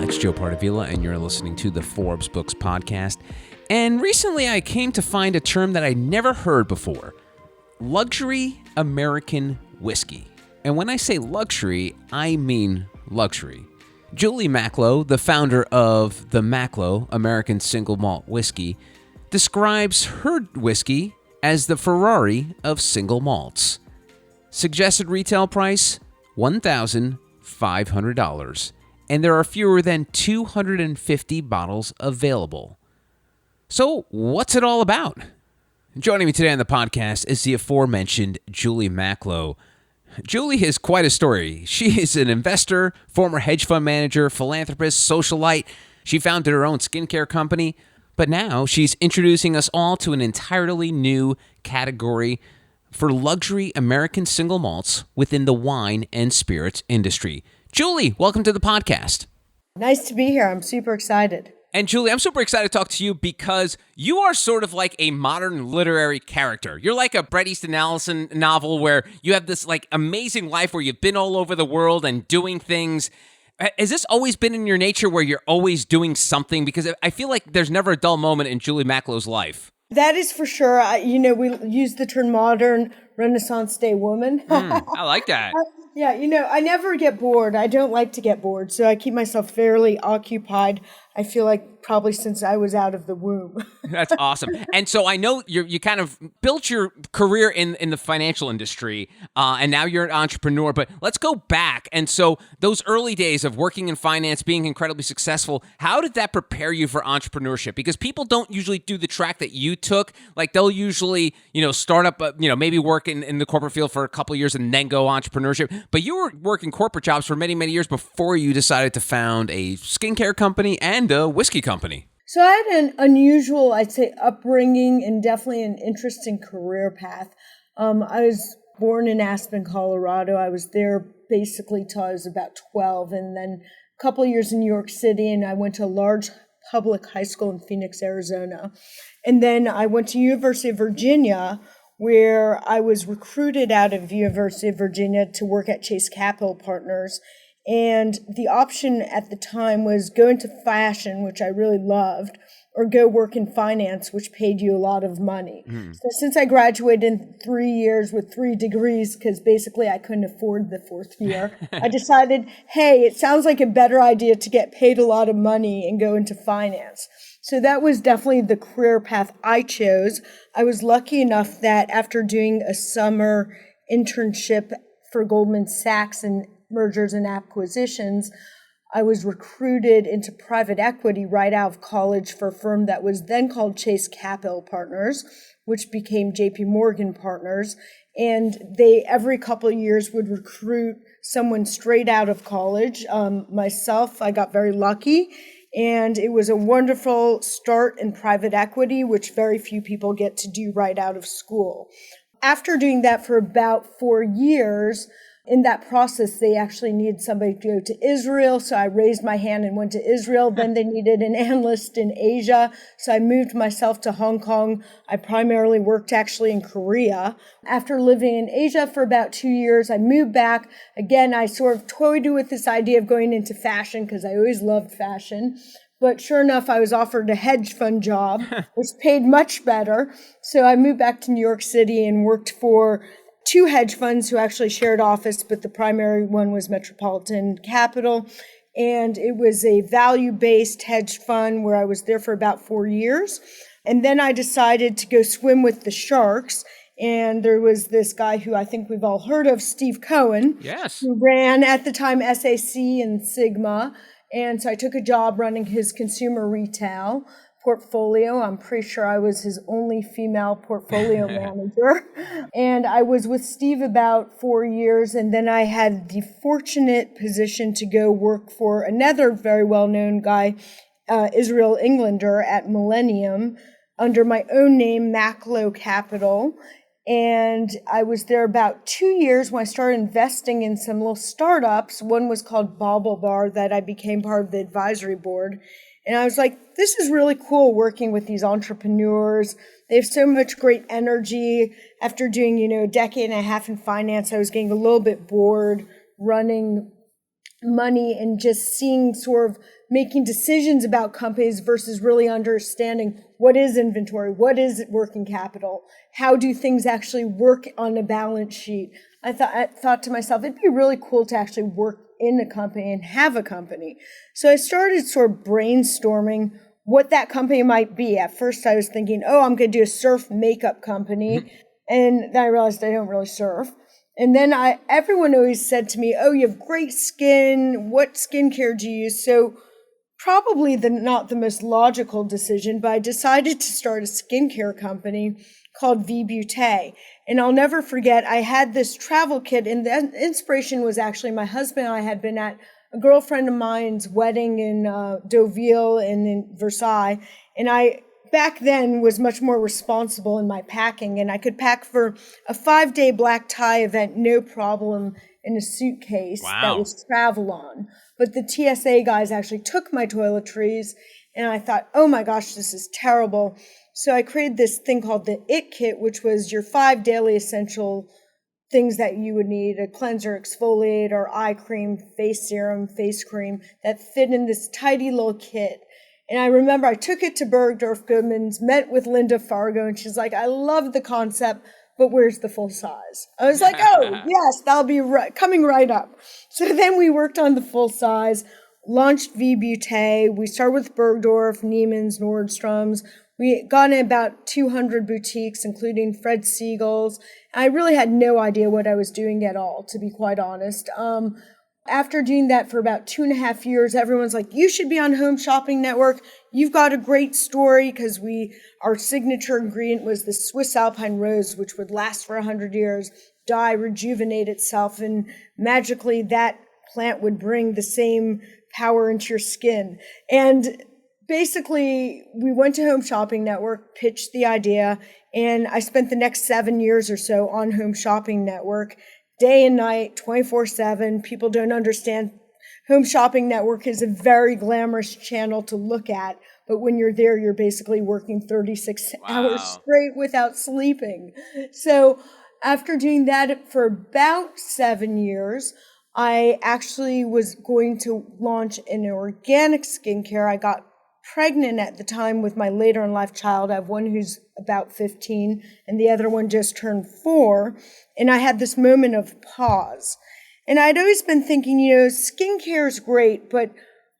It's Joe Pardavila, and you're listening to the Forbes Books podcast. And recently I came to find a term that I never heard before: luxury American whiskey. And when I say luxury, I mean luxury. Julie Macklowe, the founder of the Macklowe American Single Malt Whiskey, describes her whiskey as the Ferrari of single malts. Suggested retail price, $1,500. And there are fewer than 250 bottles available. So, what's it all about? Joining me today on the podcast is the aforementioned Julie Macklowe. Julie has quite a story. She is an investor, former hedge fund manager, philanthropist, socialite. She founded her own skincare company, but now she's introducing us all to an entirely new category for luxury American single malts within the wine and spirits industry. Julie, welcome to the podcast. Nice to be here. I'm super excited. And Julie, I'm super excited to talk to you because you are sort of like a modern literary character. You're like a Bret Easton Allison novel where you have this like amazing life where you've been all over the world and doing things. Has this always been in your nature where you're always doing something? Because I feel like there's never a dull moment in Julie Macklowe's life. That is for sure. We use the term modern Renaissance Day woman. I like that. Yeah, I never get bored. I don't like to get bored, so I keep myself fairly occupied. I feel like probably since I was out of the womb. That's awesome. And so I know you kind of built your career in the financial industry, and now you're an entrepreneur. But let's go back. And so those early days of working in finance, being incredibly successful, how did that prepare you for entrepreneurship? Because people don't usually do the track that you took. Like they'll usually, start up, maybe work in the corporate field for a couple of years and then go entrepreneurship. But you were working corporate jobs for many, many years before you decided to found a skincare company and a whiskey company. So I had an unusual, I'd say, upbringing and definitely an interesting career path. I was born in Aspen, Colorado. I was there basically till I was about 12, and then a couple of years in New York City, and I went to a large public high school in Phoenix, Arizona. And then I went to University of Virginia, where I was recruited out of University of Virginia to work at Chase Capital Partners. And the option at the time was go into fashion, which I really loved, or go work in finance, which paid you a lot of money. So since I graduated in 3 years with 3 degrees, because basically I couldn't afford the 4th year, I decided, hey, it sounds like a better idea to get paid a lot of money and go into finance. So that was definitely the career path I chose. I was lucky enough that after doing a summer internship for Goldman Sachs in mergers and acquisitions, I was recruited into private equity right out of college for a firm that was then called Chase Capital Partners, which became JP Morgan Partners. And they, every couple of years, would recruit someone straight out of college. Myself, I got very lucky. And it was a wonderful start in private equity, which very few people get to do right out of school. After doing that for about 4 years, in that process, they actually needed somebody to go to Israel. So I raised my hand and went to Israel. Then they needed an analyst in Asia. So I moved myself to Hong Kong. I primarily worked actually in Korea. After living in Asia for about 2 years, I moved back. Again, I sort of toyed with this idea of going into fashion because I always loved fashion. But sure enough, I was offered a hedge fund job, which paid much better. So I moved back to New York City and worked for 2 hedge funds who actually shared office, but the primary one was Metropolitan Capital. And it was a value-based hedge fund where I was there for about 4 years. And then I decided to go swim with the sharks. And there was this guy who I think we've all heard of, Steve Cohen, Yes, who ran at the time SAC and Sigma. And so I took a job running his consumer retail portfolio. I'm pretty sure I was his only female portfolio manager. And I was with Steve about 4 years. And then I had the fortunate position to go work for another very well-known guy, Israel Englander at Millennium, under my own name, Macklowe Capital. And I was there about 2 years when I started investing in some little startups. One was called Bobble Bar that I became part of the advisory board. And I was like, this is really cool working with these entrepreneurs. They have so much great energy. After doing, a decade and a half in finance, I was getting a little bit bored running money and just seeing sort of making decisions about companies versus really understanding what is inventory, what is working capital, how do things actually work on a balance sheet. I thought to myself, it'd be really cool to actually work in a company and have a company. So I started sort of brainstorming what that company might be. At first I was thinking, I'm going to do a surf makeup company. And then I realized I don't really surf. And then everyone always said to me, you have great skin. What skincare do you use? So probably not the most logical decision, but I decided to start a skincare company called V-Beauté. And I'll never forget, I had this travel kit, and the inspiration was actually my husband and I had been at a girlfriend of mine's wedding in Deauville and in Versailles. And I back then was much more responsible in my packing, and I could pack for a 5-day black tie event, no problem, in a suitcase that was travel on. But the TSA guys actually took my toiletries, and I thought, oh my gosh, this is terrible. So I created this thing called the IT Kit, which was your 5 daily essential things that you would need: a cleanser, exfoliator, eye cream, face serum, face cream, that fit in this tidy little kit. And I remember I took it to Bergdorf Goodman's, met with Linda Fargo, and she's like, I love the concept, but where's the full size? I was like, yes, that'll be coming right up. So then we worked on the full size, launched V-Beauté. We started with Bergdorf, Neiman's, Nordstrom's. We got in about 200 boutiques, including Fred Siegel's. I really had no idea what I was doing at all, to be quite honest. After doing that for about 2.5 years, everyone's like, you should be on Home Shopping Network. You've got a great story, because our signature ingredient was the Swiss Alpine Rose, which would last for 100 years, die, rejuvenate itself, and magically that plant would bring the same power into your skin. And basically, we went to Home Shopping Network, pitched the idea, and I spent the next 7 years or so on Home Shopping Network, day and night, 24/7. People don't understand. Home Shopping Network is a very glamorous channel to look at, but when you're there, you're basically working 36 hours straight without sleeping. So after doing that for about 7 years, I actually was going to launch an organic skincare. I got pregnant at the time with my later in life child. I have one who's about 15 and the other one just turned 4. And I had this moment of pause. And I'd always been thinking, skincare is great, but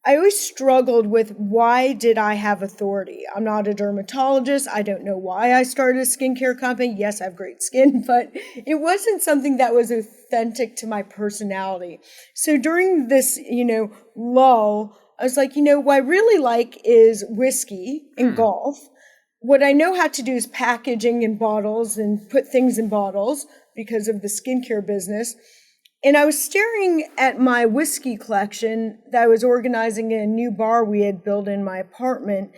I always struggled with, why did I have authority? I'm not a dermatologist. I don't know why I started a skincare company. Yes, I have great skin, but it wasn't something that was authentic to my personality. So during this, lull, I was like, what I really like is whiskey and golf. What I know how to do is packaging in bottles and put things in bottles because of the skincare business. And I was staring at my whiskey collection that I was organizing in a new bar we had built in my apartment.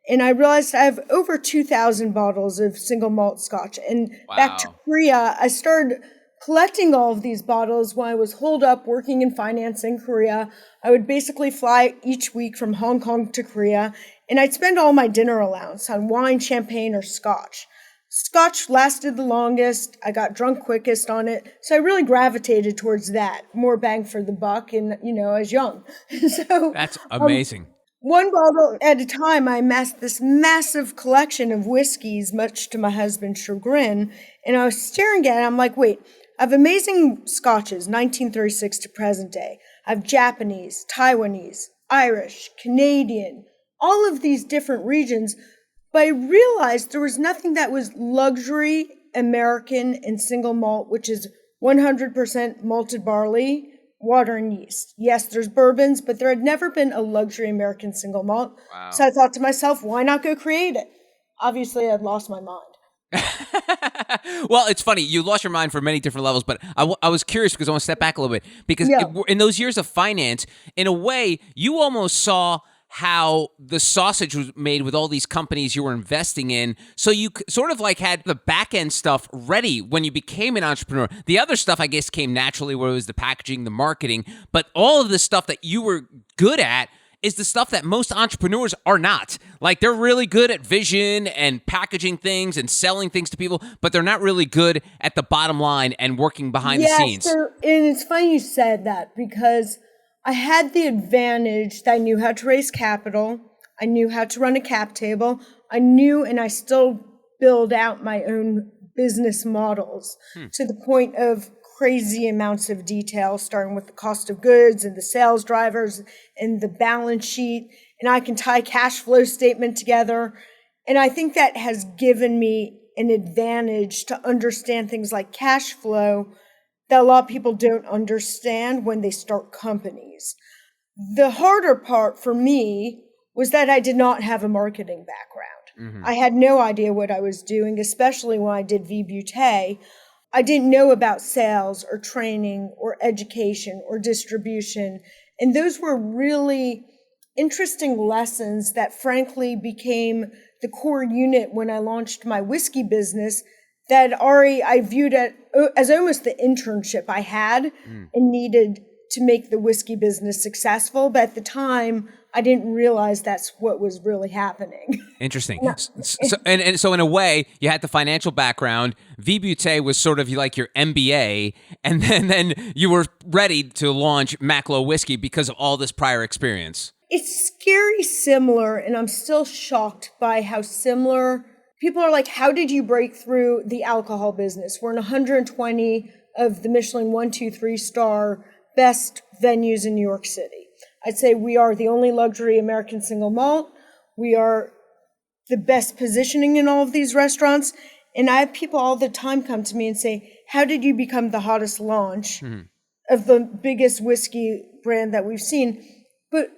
And I realized I have over 2,000 bottles of single malt scotch. And back to Korea, I started collecting all of these bottles when I was holed up working in finance in Korea. I would basically fly each week from Hong Kong to Korea, and I'd spend all my dinner allowance on wine, champagne, or scotch. Scotch lasted the longest. I got drunk quickest on it. So I really gravitated towards that. More bang for the buck, and, I was young. So that's amazing. One bottle at a time, I amassed this massive collection of whiskeys, much to my husband's chagrin. And I was staring at it. I'm like, wait, I have amazing scotches, 1936 to present day. I have Japanese, Taiwanese, Irish, Canadian, all of these different regions. But I realized there was nothing that was luxury, American, and single malt, which is 100% malted barley, water, and yeast. Yes, there's bourbons, but there had never been a luxury American single malt. Wow. So I thought to myself, why not go create it? Obviously, I'd lost my mind. Well, it's funny. You lost your mind for many different levels, but I was curious because I want to step back a little bit. Because in those years of finance, in a way, you almost saw how the sausage was made with all these companies you were investing in. So you sort of like had the back end stuff ready when you became an entrepreneur. The other stuff, I guess, came naturally, where it was the packaging, the marketing. But all of the stuff that you were good at is the stuff that most entrepreneurs are not. Like, they're really good at vision and packaging things and selling things to people, but they're not really good at the bottom line and working behind the scenes. And it's funny you said that, because I had the advantage that I knew how to raise capital. I knew how to run a cap table. I knew, and I still build out my own business models to the point of crazy amounts of detail, starting with the cost of goods and the sales drivers and the balance sheet. And I can tie cash flow statement together. And I think that has given me an advantage to understand things like cash flow that a lot of people don't understand when they start companies. The harder part for me was that I did not have a marketing background. I had no idea what I was doing, especially when I did VBUT. I didn't know about sales or training or education or distribution. And those were really interesting lessons that frankly became the core unit when I launched my whiskey business that I viewed it as almost the internship I had and needed to make the whiskey business successful. But at the time, I didn't realize that's what was really happening. Interesting. So in a way, you had the financial background. VBUT was sort of like your MBA, and then you were ready to launch Macklowe whiskey because of all this prior experience. It's scary similar, and I'm still shocked by how similar people are. Like, how did you break through the alcohol business? We're in 120 of the Michelin 1, 2, 3-star best venues in New York City. I'd say we are the only luxury American single malt. We are the best positioning in all of these restaurants. And I have people all the time come to me and say, how did you become the hottest launch of the biggest whiskey brand that we've seen? But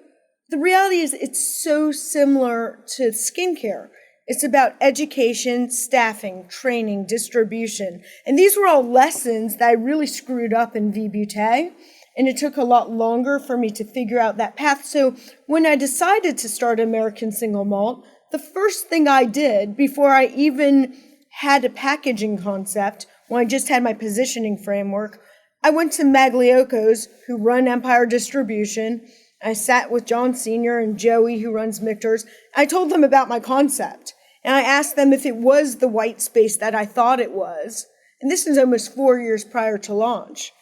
the reality is it's so similar to skincare. It's about education, staffing, training, distribution. And these were all lessons that I really screwed up in VBUT. And it took a lot longer for me to figure out that path. So when I decided to start American Single Malt, the first thing I did before I even had a packaging concept, when I just had my positioning framework, I went to Maglioco's, who run Empire Distribution. I sat with John Sr. and Joey, who runs Michter's. I told them about my concept. And I asked them if it was the white space that I thought it was. And this is almost 4 years prior to launch.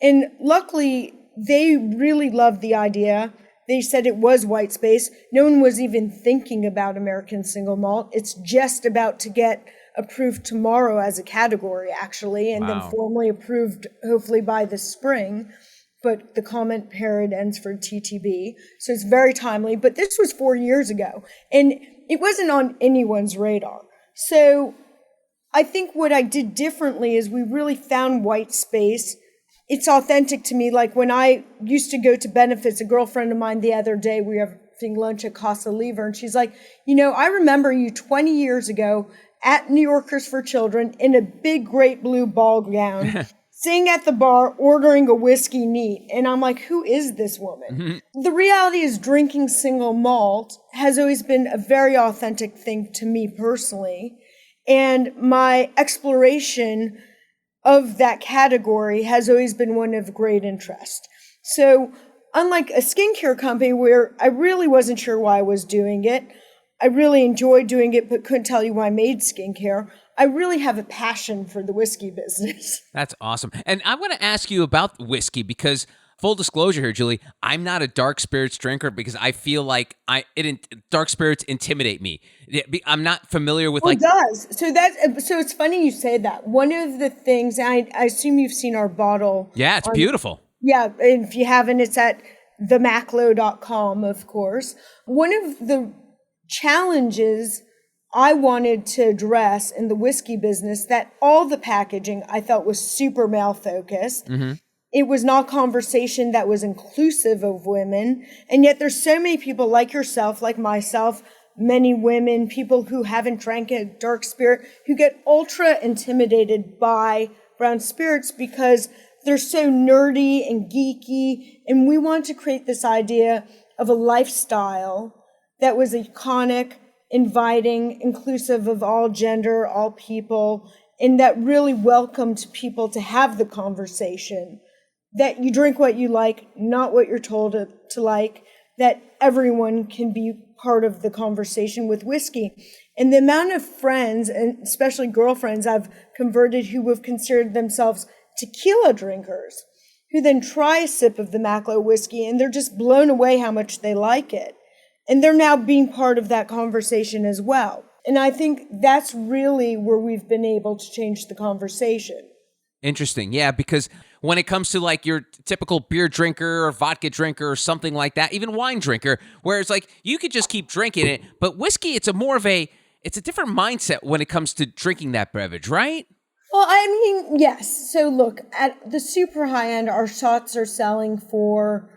And luckily, they really loved the idea. They said it was white space. No one was even thinking about American Single Malt. It's just about to get approved tomorrow as a category, actually, and then formally approved, hopefully, by the spring. But the comment period ends for TTB, so it's very timely. But this was 4 years ago, and it wasn't on anyone's radar. So I think what I did differently is we really found white space. It's authentic to me. Like when I used to go to benefits, a girlfriend of mine the other day, we were having lunch at Casa Lever, and she's like, I remember you 20 years ago at New Yorkers for Children in a big, great blue ball gown, sitting at the bar, ordering a whiskey neat. And I'm like, who is this woman? The reality is drinking single malt has always been a very authentic thing to me personally. And my exploration of that category has always been one of great interest. So unlike a skincare company where I really wasn't sure why I was doing it, I really enjoyed doing it, but couldn't tell you why I made skincare, I really have a passion for the whiskey business. That's awesome. And I want to ask you about whiskey because, full disclosure here, Julie, I'm not a dark spirits drinker because I feel like dark spirits intimidate me. I'm not familiar with It does. So it's funny you say that. One of the things, I assume you've seen our bottle. Yeah, it's beautiful. Yeah, and if you haven't, it's at themacklowe.com, of course. One of the challenges I wanted to address in the whiskey business that all the packaging I felt was super male focused. It was not conversation that was inclusive of women. And yet there's so many people like yourself, like myself, many women, people who haven't drank a dark spirit, who get ultra intimidated by brown spirits because they're so nerdy and geeky. And we want to create this idea of a lifestyle that was iconic, inviting, inclusive of all gender, all people, and that really welcomed people to have the conversation. That you drink what you like, not what you're told to like, that everyone can be part of the conversation with whiskey. And the amount of friends, and especially girlfriends, I've converted who have considered themselves tequila drinkers, who then try a sip of the Macklowe whiskey and they're just blown away how much they like it. And they're now being part of that conversation as well. And I think that's really where we've been able to change the conversation. Interesting. Yeah, because when it comes to like your typical beer drinker or vodka drinker or something like that, even wine drinker, where it's like you could just keep drinking it, but whiskey, it's a different mindset when it comes to drinking that beverage, right? Well, I mean, yes. So look, at the super high end, our shots are selling for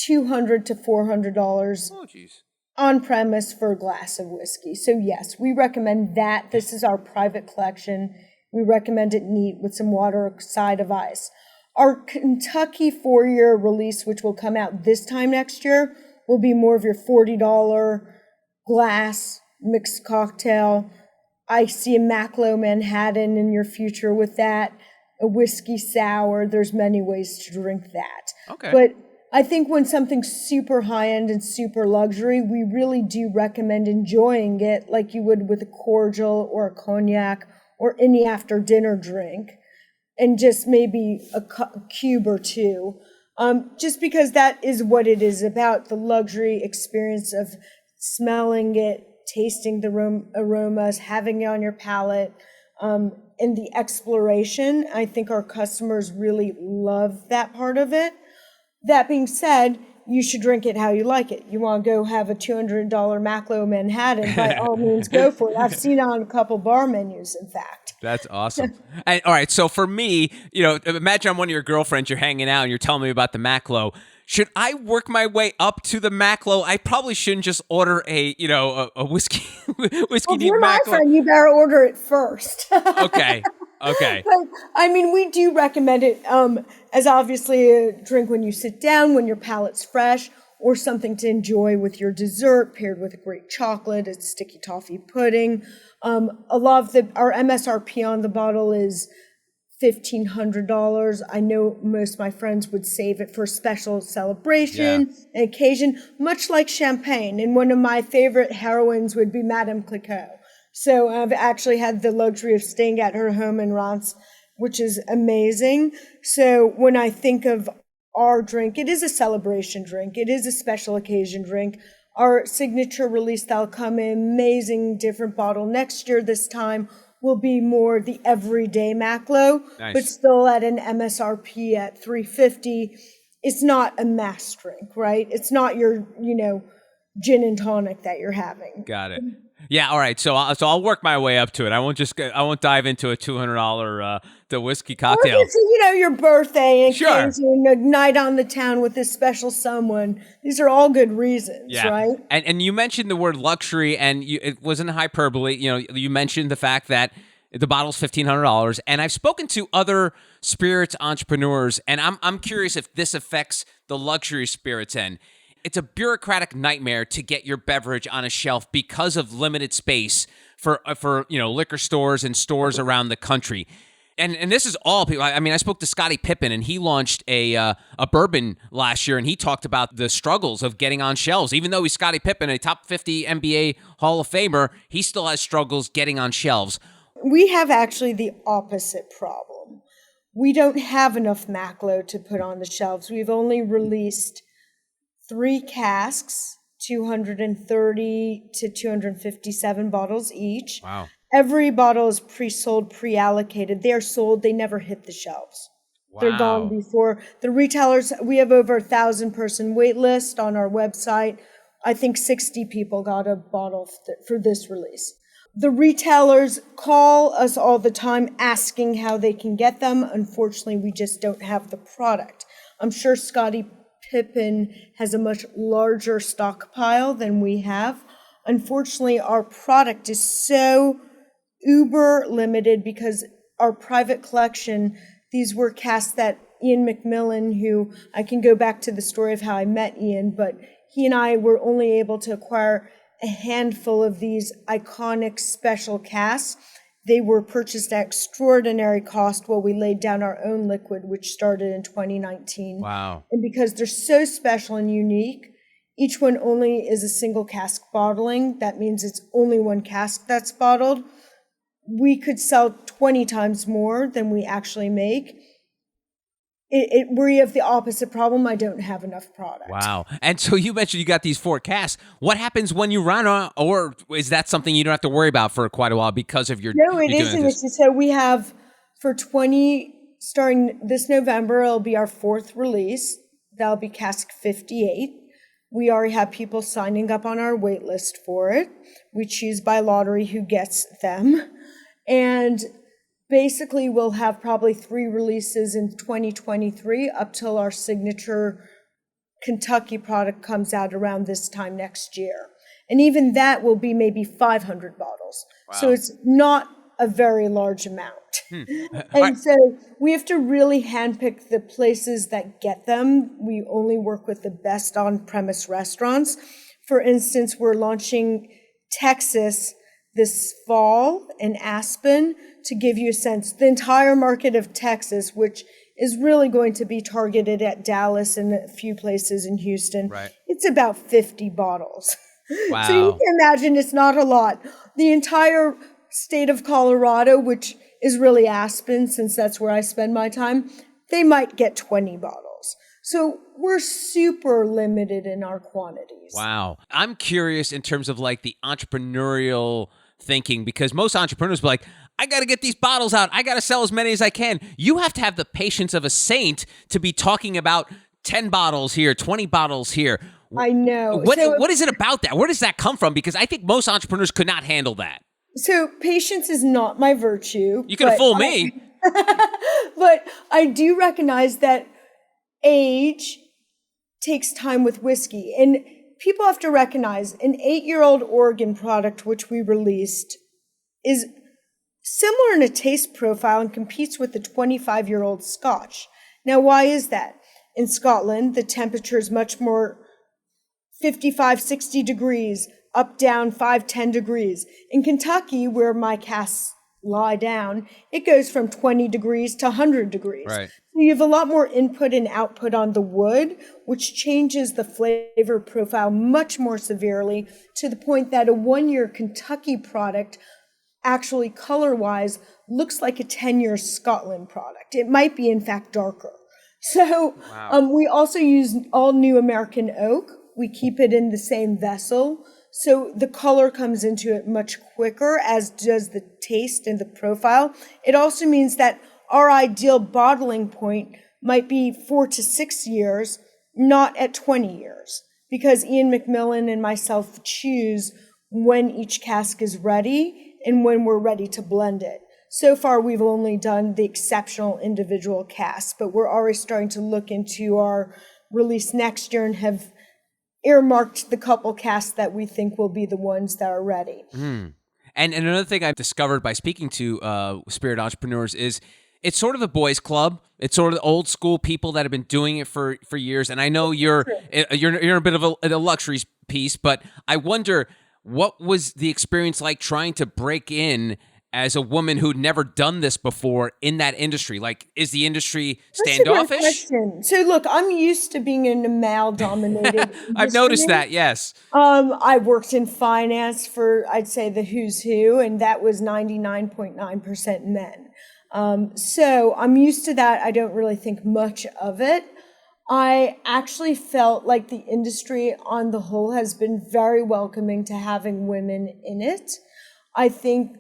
$200 to $400 Oh, geez. on premise for a glass of whiskey. So yes, we recommend that. This is our private collection. We recommend it neat with some water side of ice. Our Kentucky 4-year release, which will come out this time next year, will be more of your $40 glass mixed cocktail. I see a Macklowe Manhattan in your future with that, a whiskey sour. There's many ways to drink that. Okay. But I think when something's super high-end and super luxury, we really do recommend enjoying it like you would with a cordial or a cognac or any after-dinner drink, and just maybe a cube or two, just because that is what it is about, the luxury experience of smelling it, tasting the aromas, having it on your palate, and the exploration. I think our customers really love that part of it. That being said, you should drink it how you like it. You want to go have a $200 Macklowe Manhattan, by all means, go for it. I've seen it on a couple bar menus, in fact. That's awesome. And, all right, so for me, imagine I'm one of your girlfriends, you're hanging out, and you're telling me about the Macklowe. Should I work my way up to the Macklowe? I probably shouldn't just order a whiskey Well, if neat you're my Macklowe. friend, you better order it first. Okay. But, I mean, we do recommend it as obviously a drink when you sit down, when your palate's fresh, or something to enjoy with your dessert, paired with a great chocolate, a sticky toffee pudding. A lot of our MSRP on the bottle is $1,500. I know most of my friends would save it for a special celebration, an occasion, much like champagne. And one of my favorite heroines would be Madame Clicquot. So I've actually had the luxury of staying at her home in Reims, which is amazing. So when I think of our drink, it is a celebration drink. It is a special occasion drink. Our signature release that'll come in amazing different bottle next year this time will be more the everyday Macklowe, Nice. but still at an MSRP at $350. It's not a mass drink, right? It's not your, gin and tonic that you're having. Got it. Yeah. All right. So I'll work my way up to it. I won't dive into a $200 the whiskey cocktail. Or if it's, your birthday and Sure. a night on the town with this special someone. These are all good reasons, right? And you mentioned the word luxury, and it wasn't hyperbole. You mentioned the fact that the bottle's $1,500, and I've spoken to other spirits entrepreneurs, and I'm curious if this affects the luxury spirits end. It's a bureaucratic nightmare to get your beverage on a shelf because of limited space for liquor stores and stores around the country. And this is all people. I mean, I spoke to Scottie Pippen, and he launched a bourbon last year, and he talked about the struggles of getting on shelves. Even though he's Scottie Pippen, a top 50 NBA Hall of Famer, he still has struggles getting on shelves. We have actually the opposite problem. We don't have enough Macklowe to put on the shelves. We've only released 3 casks, 230 to 257 bottles each. Wow. Every bottle is pre-sold, pre-allocated. They are sold. They never hit the shelves. Wow. They're gone before. The retailers, we have over 1,000-person wait list on our website. I think 60 people got a bottle for this release. The retailers call us all the time asking how they can get them. Unfortunately, we just don't have the product. I'm sure Scottie Pippen has a much larger stockpile than we have. Unfortunately, our product is so uber limited because our private collection, these were casks that Ian McMillan, who I can go back to the story of how I met Ian, but he and I were only able to acquire a handful of these iconic special casks. They were purchased at extraordinary cost while we laid down our own liquid, which started in 2019. Wow. And because they're so special and unique, each one only is a single cask bottling. That means it's only one cask that's bottled. We could sell 20 times more than we actually make. we have the opposite problem. I don't have enough product. Wow. And so you mentioned you got these 4 casks. What happens when you run out, or is that something you don't have to worry about for quite a while because of your... No, it you're isn't. doing this? So we have starting this November, it'll be our 4th release. That'll be cask 58. We already have people signing up on our wait list for it. We choose by lottery who gets them. And basically, we'll have probably 3 releases in 2023 up till our signature Kentucky product comes out around this time next year. And even that will be maybe 500 bottles. Wow. So it's not a very large amount. And so we have to really handpick the places that get them. We only work with the best on-premise restaurants. For instance, we're launching Texas this fall in Aspen. To give you a sense, the entire market of Texas, which is really going to be targeted at Dallas and a few places in Houston, Right. It's about 50 bottles. Wow. So you can imagine it's not a lot. The entire state of Colorado, which is really Aspen, since that's where I spend my time, they might get 20 bottles. So we're super limited in our quantities. Wow. I'm curious in terms of like the entrepreneurial thinking, because most entrepreneurs be like, I got to get these bottles out. I got to sell as many as I can. You have to have the patience of a saint to be talking about 10 bottles here, 20 bottles here. I know. What is it about that? Where does that come from? Because I think most entrepreneurs could not handle that. So patience is not my virtue. You can fool me. But I do recognize that age takes time with whiskey. And people have to recognize an 8-year-old Oregon product, which we released, is similar in a taste profile and competes with the 25-year-old Scotch. Now, why is that? In Scotland, the temperature is much more 55, 60 degrees, up, down, 5, 10 degrees. In Kentucky, where my casks lie down, it goes from 20 degrees to 100 degrees. Right. So you have a lot more input and output on the wood, which changes the flavor profile much more severely, to the point that a 1-year Kentucky product actually color-wise looks like a 10-year Scotland product. It might be, in fact, darker. So we also use all new American oak. We keep it in the same vessel. So the color comes into it much quicker, as does the taste and the profile. It also means that our ideal bottling point might be 4 to 6 years, not at 20 years, because Ian McMillan and myself choose when each cask is ready and when we're ready to blend it. So far, we've only done the exceptional individual casks, but we're already starting to look into our release next year and have earmarked the couple casks that we think will be the ones that are ready. And another thing I've discovered by speaking to spirit entrepreneurs is it's sort of a boys' club. It's sort of the old school people that have been doing it for years. And I know you're a bit of a luxury piece, but I wonder, what was the experience like trying to break in as a woman who'd never done this before in that industry? Like, is the industry standoffish? That's a great question. So look, I'm used to being in a male-dominated industry. I've noticed that, yes. I worked in finance for, I'd say, the who's who, and that was 99.9% men. So I'm used to that. I don't really think much of it. I actually felt like the industry on the whole has been very welcoming to having women in it. I think,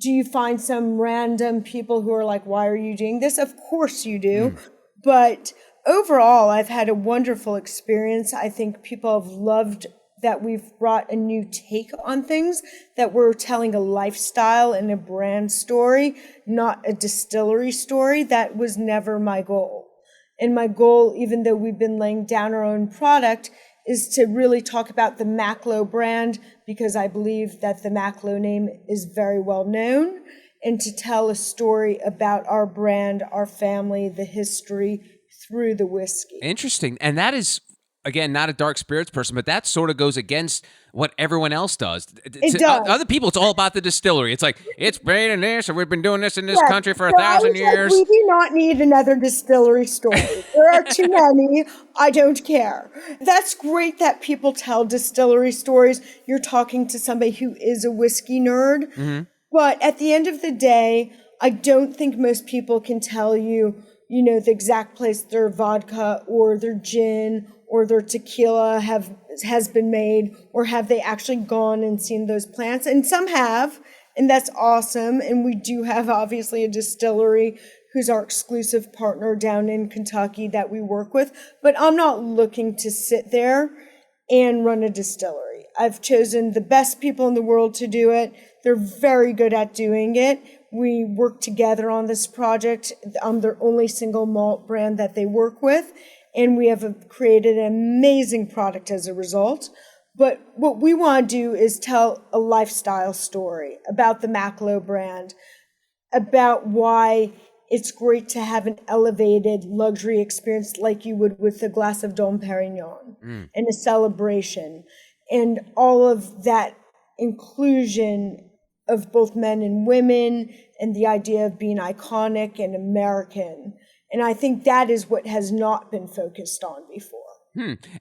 do you find some random people who are like, why are you doing this? Of course you do. But overall, I've had a wonderful experience. I think people have loved that we've brought a new take on things, that we're telling a lifestyle and a brand story, not a distillery story. That was never my goal. And my goal, even though we've been laying down our own product, is to really talk about the Macklowe brand, because I believe that the Macklowe name is very well known, and to tell a story about our brand, our family, the history through the whiskey. Interesting. And that is, again, not a dark spirits person, but that sort of goes against what everyone else does. It does. Other people, it's all about the distillery. It's like, it's made in this, and we've been doing this in this country for 1,000 years. We do not need another distillery story. There are too many. I don't care. That's great that people tell distillery stories. You're talking to somebody who is a whiskey nerd. Mm-hmm. But at the end of the day, I don't think most people can tell you the exact place their vodka or their gin or their tequila has been made, or have they actually gone and seen those plants? And some have, and that's awesome. And we do have obviously a distillery who's our exclusive partner down in Kentucky that we work with. But I'm not looking to sit there and run a distillery. I've chosen the best people in the world to do it. They're very good at doing it. We work together on this project. I'm their only single malt brand that they work with, and we have created an amazing product as a result. But what we want to do is tell a lifestyle story about the Macklowe brand, about why it's great to have an elevated luxury experience like you would with a glass of Dom Perignon and a celebration, and all of that inclusion of both men and women, and the idea of being iconic and American. And I think that is what has not been focused on before.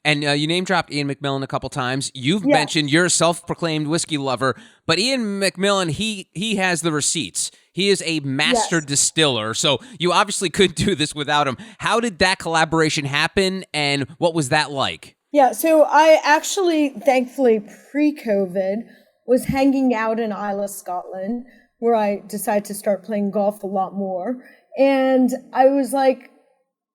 And you name dropped Ian McMillan a couple times. You've mentioned you're a self-proclaimed whiskey lover, but Ian McMillan, he has the receipts. He is a master distiller, so you obviously couldn't do this without him. How did that collaboration happen, and what was that like? Yeah, so I actually, thankfully, pre-COVID, was hanging out in Islay, Scotland, where I decided to start playing golf a lot more. And I was like,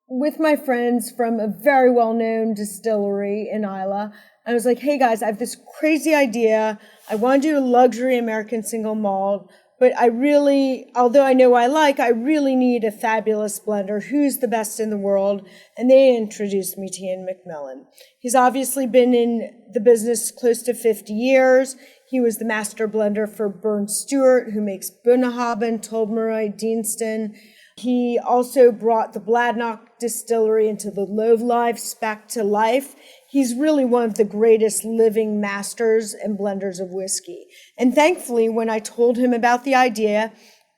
with my friends from a very well-known distillery in Islay, I was like, hey guys, I have this crazy idea. I want to do a luxury American single malt, but I really, although I know I really need a fabulous blender. Who's the best in the world? And they introduced me to Ian McMillan. He's obviously been in the business close to 50 years. He was the master blender for Burn Stewart, who makes Bunnahabhain, Tobermory, Deanston. He also brought the Bladnoch distillery into the Low Lives back to life. He's really one of the greatest living masters and blenders of whiskey. And thankfully, when I told him about the idea,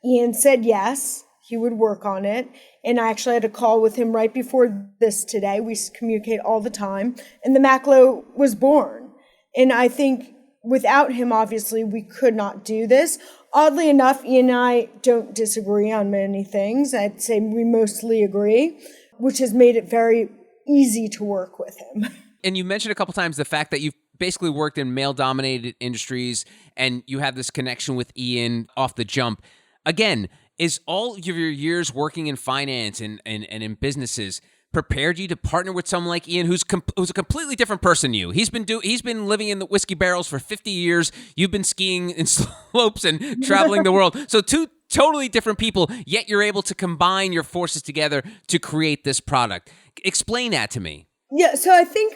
Ian said yes, he would work on it. And I actually had a call with him right before this today. We communicate all the time. And the Macklowe was born. And I think without him, obviously, we could not do this. Oddly enough, Ian and I don't disagree on many things. I'd say we mostly agree, which has made it very easy to work with him. And you mentioned a couple times the fact that you've basically worked in male-dominated industries and you have this connection with Ian off the jump. Again, is all of your years working in finance and in businesses prepared you to partner with someone like Ian, who's a completely different person than you? He's been living in the whiskey barrels for 50 years. You've been skiing in slopes and traveling the world. So two totally different people, yet you're able to combine your forces together to create this product. Explain that to me. Yeah, so I think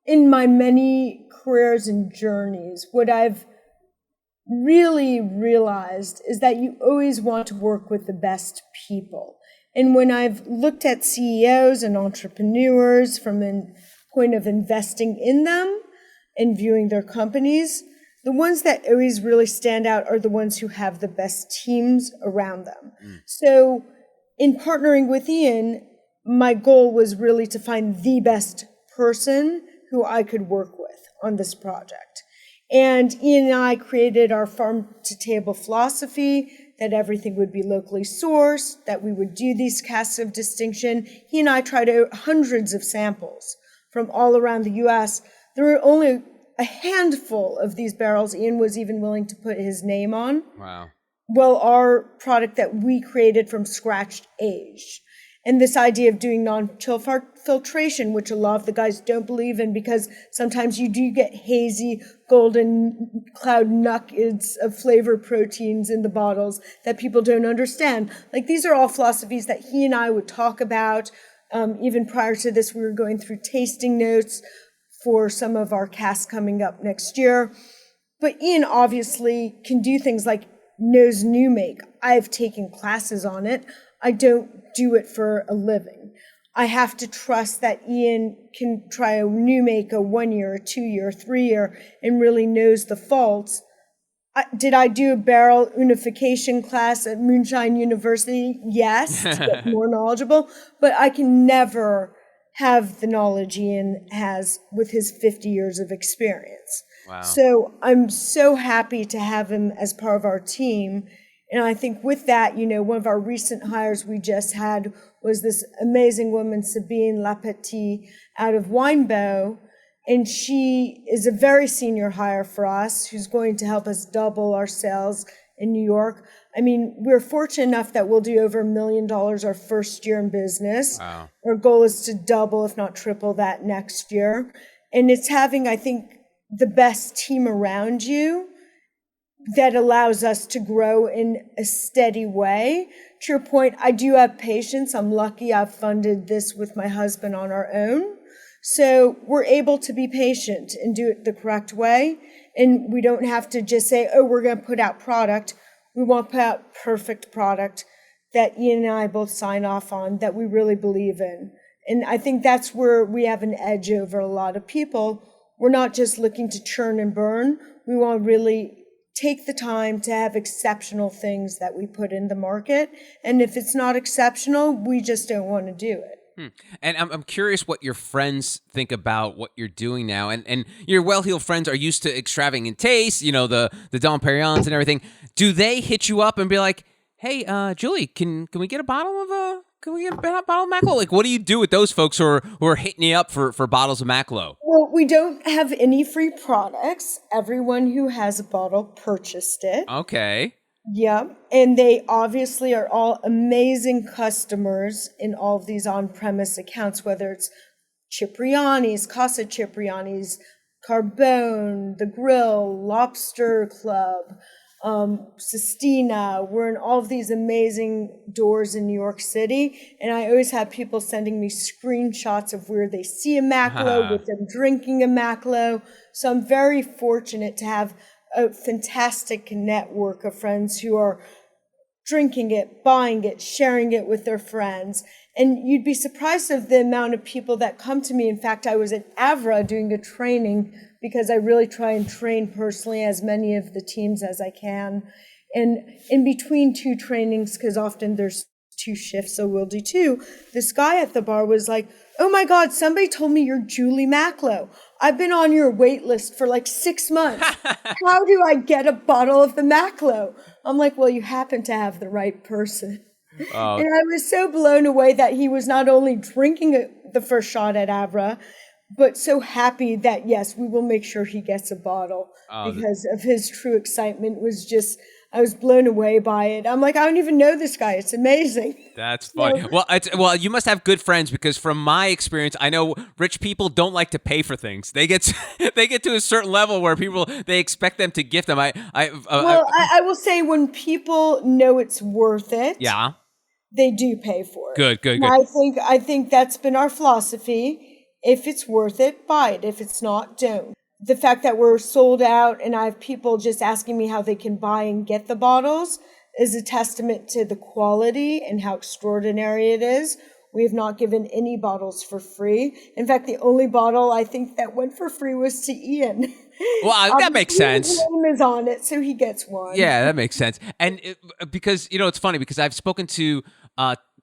in my many careers and journeys, what I've really realized is that you always want to work with the best people. And when I've looked at CEOs and entrepreneurs from a point of investing in them and viewing their companies, the ones that always really stand out are the ones who have the best teams around them. So in partnering with Ian, my goal was really to find the best person who I could work with on this project. And Ian and I created our farm-to-table philosophy, that everything would be locally sourced, that we would do these casks of distinction. He and I tried out hundreds of samples from all around the U.S. There were only a handful of these barrels Ian was even willing to put his name on. Wow. Well, our product that we created from scratch aged. And this idea of doing non-chill filtration, which a lot of the guys don't believe in, because sometimes you do get hazy golden cloud nuggets of flavor proteins in the bottles that people don't understand. Like, these are all philosophies that he and I would talk about. Even prior to this, we were going through tasting notes for some of our casks coming up next year. But Ian obviously can do things like knows new make. I've taken classes on it. I don't do it for a living. I have to trust that Ian can try a new make, a 1 year, a 2 year, 3 year, and really knows the faults. Did I do a barrel unification class at Moonshine University? Yes, to get more knowledgeable. But I can never have the knowledge Ian has with his 50 years of experience. Wow. So I'm so happy to have him as part of our team. And I think with that, one of our recent hires we just had was this amazing woman, Sabine Lapetit, out of Winebow. And she is a very senior hire for us who's going to help us double our sales in New York. I mean, we're fortunate enough that we'll do over $1 million our first year in business. Wow. Our goal is to double, if not triple that next year. And it's having, I think, the best team around you that allows us to grow in a steady way. To your point, I do have patience. I'm lucky I've funded this with my husband on our own. So we're able to be patient and do it the correct way. And we don't have to just say, oh, we're going to put out product. We want to put out perfect product that Ian and I both sign off on, that we really believe in. And I think that's where we have an edge over a lot of people. We're not just looking to churn and burn. We want to really take the time to have exceptional things that we put in the market. And if it's not exceptional, we just don't want to do it. And I'm curious what your friends think about what you're doing now. And your well-heeled friends are used to extravagant taste, the Dom Perignons and everything. Do they hit you up and be like, hey, Julie, can we get a bottle of Macklowe? Like, what do you do with those folks who are hitting you up for bottles of Macklowe? Well, we don't have any free products. Everyone who has a bottle purchased it. Okay. Yeah, and they obviously are all amazing customers in all of these on-premise accounts, whether it's Cipriani's, Casa Cipriani's, Carbone, The Grill, Lobster Club, Sistina. We're in all of these amazing doors in New York City, and I always have people sending me screenshots of where they see a Macklowe, with them drinking a Macklowe. So I'm very fortunate to have a fantastic network of friends who are drinking it, buying it, sharing it with their friends. And you'd be surprised of the amount of people that come to me. In fact, I was at Avra doing a training because I really try and train personally as many of the teams as I can. And in between two trainings, because often there's 2 shifts, so we'll do 2, this guy at the bar was like, oh my God, somebody told me you're Julie Macklowe. I've been on your wait list for like 6 months. How do I get a bottle of the Macklowe? I'm like, well, you happen to have the right person. And I was so blown away that he was not only drinking the first shot at Avra, but so happy that, yes, we will make sure he gets a bottle because of his true excitement. Was just, I was blown away by it. I'm like, I don't even know this guy. It's amazing. That's funny. Well, you must have good friends, because from my experience, I know rich people don't like to pay for things. They get to a certain level where they expect them to gift them. I will say, when people know it's worth it, yeah, they do pay for it. Good. I think that's been our philosophy. If it's worth it, buy it. If it's not, don't. The fact that we're sold out and I have people just asking me how they can buy and get the bottles is a testament to the quality and how extraordinary it is. We have not given any bottles for free. In fact, the only bottle I think that went for free was to Ian. Well, that makes sense. His name is on it, so he gets one. Yeah, that makes sense. And because, it's funny, because I've spoken to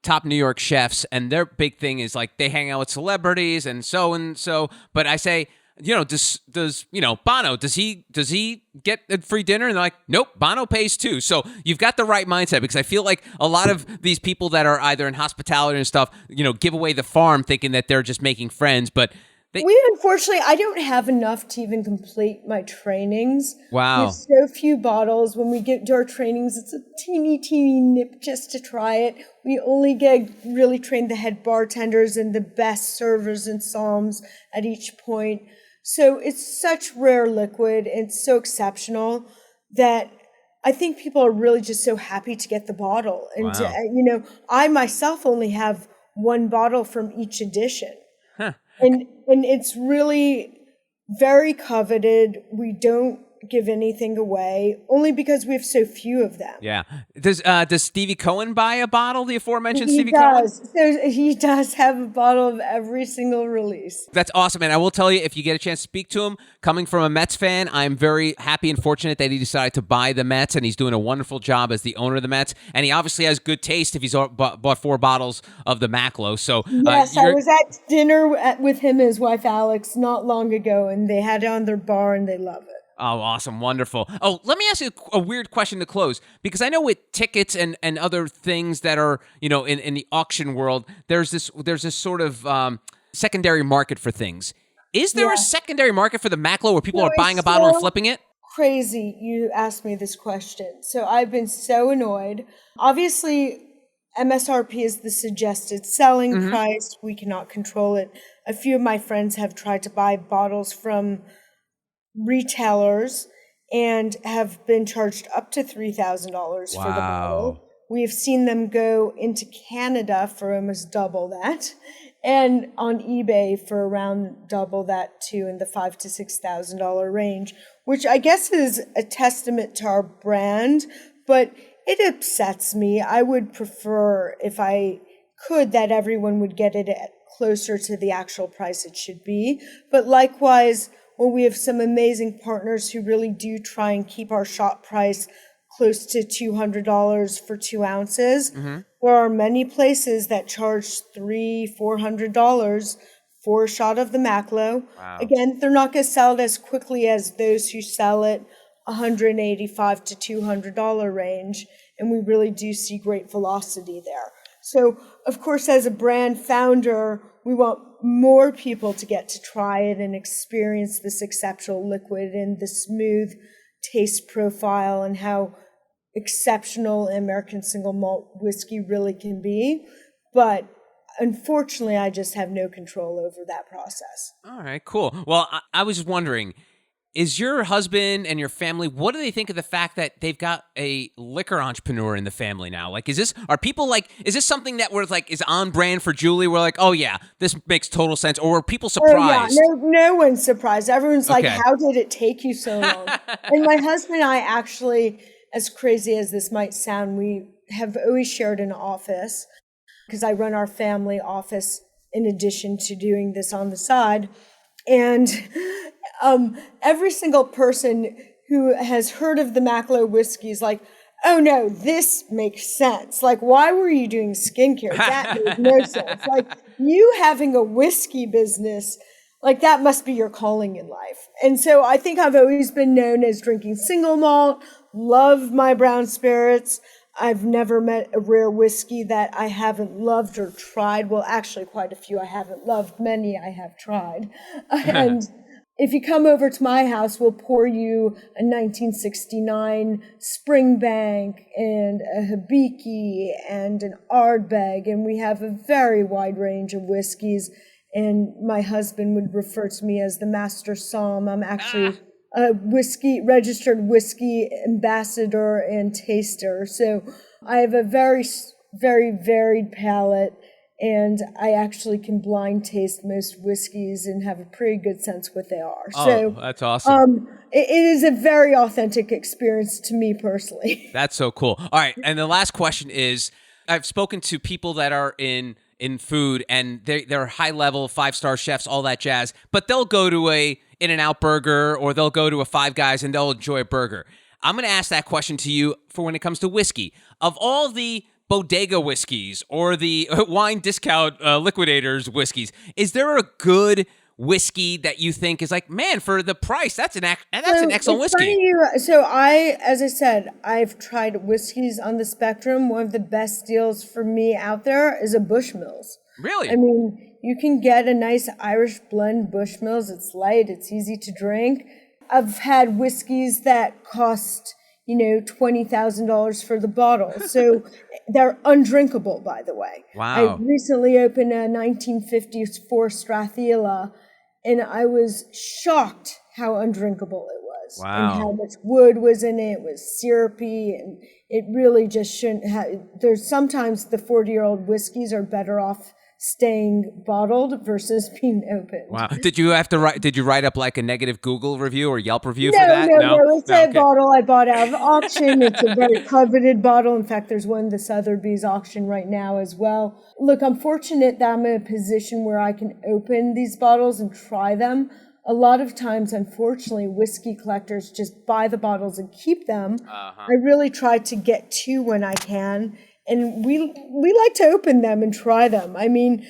top New York chefs, and their big thing is like they hang out with celebrities and so. But I say, does Bono, does he get a free dinner? And they're like, nope, Bono pays too. So you've got the right mindset, because I feel like a lot of these people that are either in hospitality and stuff, give away the farm thinking that they're just making friends, but unfortunately, I don't have enough to even complete my trainings. Wow. We have so few bottles. When we get to our trainings, it's a teeny nip just to try it. We only get really trained the head bartenders and the best servers and psalms at each point. So it's such rare liquid. And it's so exceptional that I think people are really just so happy to get the bottle. And, wow. I myself only have 1 bottle from each edition. Huh. And it's really very coveted. We don't give anything away, only because we have so few of them. Yeah. Does Stevie Cohen buy a bottle, the aforementioned He Stevie does. Cohen? So he does have a bottle of every single release. That's awesome. And I will tell you, if you get a chance to speak to him, coming from a Mets fan, I'm very happy and fortunate that he decided to buy the Mets, and he's doing a wonderful job as the owner of the Mets. And he obviously has good taste if he's bought 4 bottles of the Macklowe. So yes, I was at dinner with him and his wife Alex not long ago, and they had it on their bar, and they love it. Oh, awesome. Wonderful. Oh, let me ask you a weird question to close, because I know with tickets and other things that are, in the auction world, there's this sort of secondary market for things. Is there a Yeah. secondary market for the Macklowe where people So are buying a it's bottle and so flipping it? crazy you asked me this question. So I've been so annoyed. Obviously, MSRP is the suggested selling price. We cannot control it. A few of my friends have tried to buy bottles from retailers and have been charged up to $3,000 for the Wow. bottle. We have seen them go into Canada for almost double that, and on eBay for around double that too, in the $5,000 to $6,000 range, which I guess is a testament to our brand, but it upsets me. I would prefer, if I could, that everyone would get it at closer to the actual price it should be. But likewise, well, we have some amazing partners who really do try and keep our shop price close to $200 for 2 ounces. There are many places that charge $300-400 for a shot of the Macklowe. Wow. Again, they're not going to sell it as quickly as those who sell it $185 to $200 range, and we really do see great velocity there. So, of course, as a brand founder, we want more people to get to try it and experience this exceptional liquid and the smooth taste profile and how exceptional American single malt whiskey really can be. But unfortunately, I just have no control over that process. All right, cool. Well, I was just wondering, is your husband and your family, what do they think of the fact that they've got a liquor entrepreneur in the family now? Like, is this something that is on brand for Julie? We're like, oh yeah, this makes total sense. Or were people surprised? Oh, yeah, no one's surprised. Everyone's like, Okay. how did it take you so long? And my husband and I actually, as crazy as this might sound, we have always shared an office because I run our family office in addition to doing this on the side. And every single person who has heard of the Macklowe whiskey is like, oh no, this makes sense. Like, why were you doing skincare? That made no sense. Like, you having a whiskey business, like, that must be your calling in life. And so I think I've always been known as drinking single malt, love my brown spirits. I've never met a rare whiskey that I haven't loved or tried. Well, actually, quite a few I haven't loved. Many I have tried. And if you come over to my house, we'll pour you a 1969 Springbank and a Hibiki and an Ardbeg. And we have a very wide range of whiskeys. And my husband would refer to me as the master somm. I'm actually a registered whiskey ambassador and taster. So I have a very, very varied palate, and I actually can blind taste most whiskeys and have a pretty good sense what they are. Oh, So that's awesome. it is a very authentic experience to me personally. That's so cool. All right, and the last question is, I've spoken to people that are in food, and they're high level 5-star chefs, all that jazz, but they'll go to a In-N-Out burger or they'll go to a Five Guys and they'll enjoy a burger. I'm going to ask that question to you for when it comes to whiskey. Of all the bodega whiskeys or the wine discount liquidators whiskeys, is there a good whiskey that you think is like, man, for the price, that's an excellent whiskey? As I said, I've tried whiskeys on the spectrum. One of the best deals for me out there is a Bushmills. Really? I mean, you can get a nice Irish blend Bushmills. It's light, it's easy to drink. I've had whiskeys that cost, $20,000 for the bottle. So they're undrinkable, by the way. Wow. I recently opened a 1954 Strathiela, and I was shocked how undrinkable it was. Wow. And how much wood was in it. It was syrupy, and it really just shouldn't have. There's sometimes the 40-year-old whiskeys are better off staying bottled versus being opened. Wow. Did you write up like a negative Google review or Yelp review for No, that? no. It's a bottle I bought out of auction. It's a very coveted bottle. In fact, there's one at the Sotheby's auction right now as well. Look, I'm fortunate that I'm in a position where I can open these bottles and try them. A lot of times, unfortunately, whiskey collectors just buy the bottles and keep them. I really try to get two when I can. And we like to open them and try them. I mean,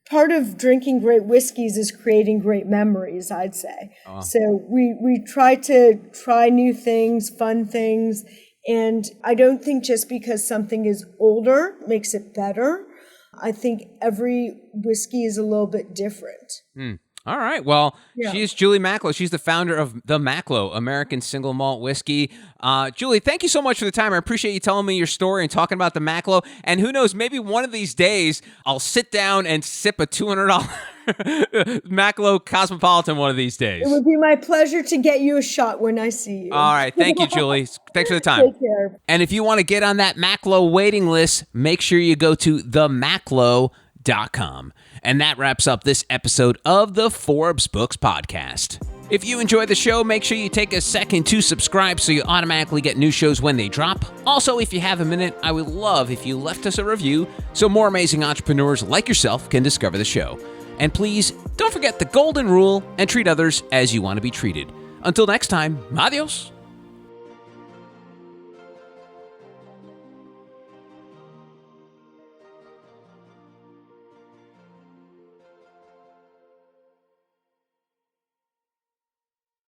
part of drinking great whiskeys is creating great memories, I'd say. So we try to try new things, fun things. And I don't think just because something is older makes it better. I think every whiskey is a little bit different. All right. Well, She's Julie Macklowe. She's the founder of the Macklowe American Single Malt Whiskey. Julie, thank you so much for the time. I appreciate you telling me your story and talking about the Macklowe. And who knows, maybe one of these days I'll sit down and sip a $200 Macklowe Cosmopolitan one of these days. It would be my pleasure to get you a shot when I see you. All right. Thank you, Julie. Thanks for the time. Take care. And if you want to get on that Macklowe waiting list, make sure you go to themacklowe.com. And that wraps up this episode of the Forbes Books Podcast. If you enjoy the show, make sure you take a second to subscribe so you automatically get new shows when they drop. Also, if you have a minute, I would love if you left us a review so more amazing entrepreneurs like yourself can discover the show. And please, don't forget the golden rule and treat others as you want to be treated. Until next time, adios.